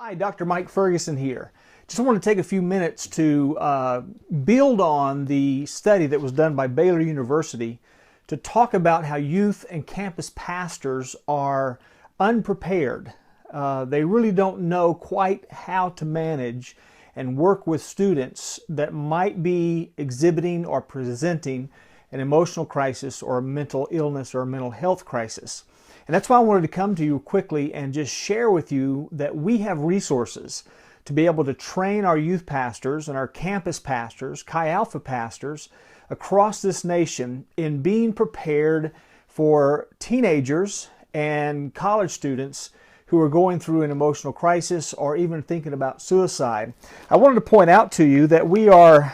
Hi, Dr. Mike Ferguson here. Just want to take a few minutes to build on the study that was done by Baylor University to talk about how youth and campus pastors are unprepared. They really don't know quite how to manage and work with students that might be exhibiting or presenting an emotional crisis or a mental illness or a mental health crisis. And that's why I wanted to come to you quickly and just share with you that we have resources to be able to train our youth pastors and our campus pastors, Chi Alpha pastors across this nation in being prepared for teenagers and college students who are going through an emotional crisis or even thinking about suicide. I wanted to point out to you that we are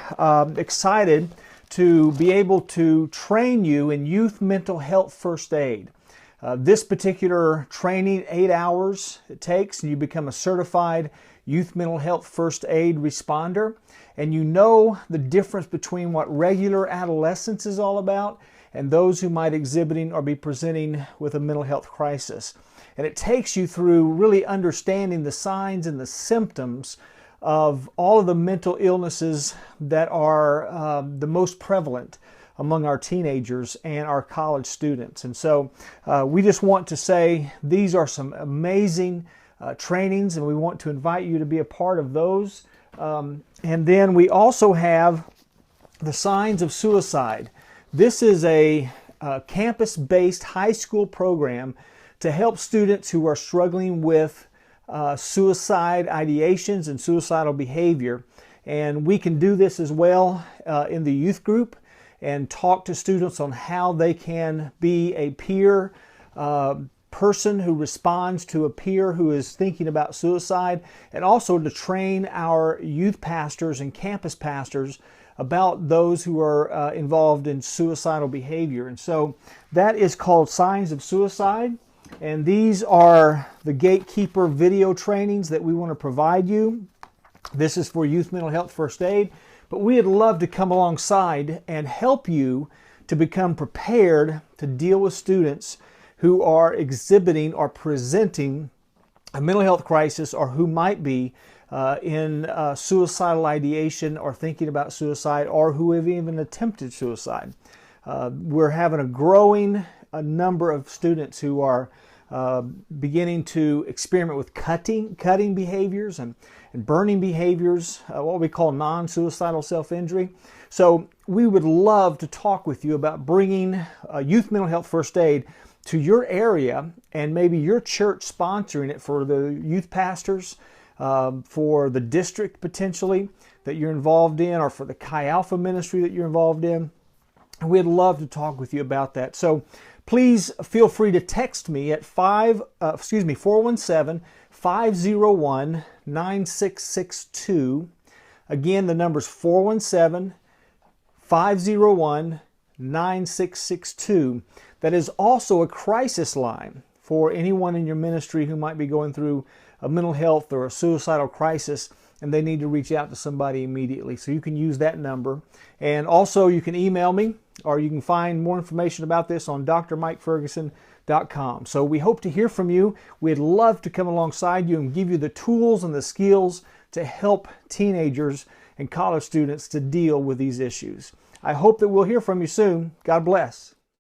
excited to be able to train you in youth mental health first aid. This particular training, 8 hours it takes, and you become a certified youth mental health first aid responder, and you know the difference between what regular adolescence is all about and those who might exhibiting or be presenting with a mental health crisis. And it takes you through really understanding the signs and the symptoms of all of the mental illnesses that are the most prevalent among our teenagers and our college students. And so we just want to say these are some amazing trainings, and we want to invite you to be a part of those. And then we also have the signs of suicide. This is a campus-based high school program to help students who are struggling with suicide ideations and suicidal behavior. And we can do this as well in the youth group and talk to students on how they can be a peer person who responds to a peer who is thinking about suicide, and also to train our youth pastors and campus pastors about those who are involved in suicidal behavior. And so that is called Signs of Suicide. And these are the gatekeeper video trainings that we want to provide you. This is for youth mental health first aid. But we'd love to come alongside and help you to become prepared to deal with students who are exhibiting or presenting a mental health crisis, or who might be in suicidal ideation or thinking about suicide, or who have even attempted suicide. We're having a growing number of students who are beginning to experiment with cutting behaviors and burning behaviors, what we call non-suicidal self-injury. So we would love to talk with you about bringing youth mental health first aid to your area, and maybe your church sponsoring it for the youth pastors, for the district potentially that you're involved in, or for the Chi Alpha ministry that you're involved in. We'd love to talk with you about that. So please feel free to text me at 417-501-9662. Again, the number is 417-501-9662. That is also a crisis line for anyone in your ministry who might be going through a mental health or a suicidal crisis, and they need to reach out to somebody immediately. So you can use that number. And also you can email me, or you can find more information about this on drmikeferguson.com. So we hope to hear from you. We'd love to come alongside you and give you the tools and the skills to help teenagers and college students to deal with these issues. I hope that we'll hear from you soon. God bless.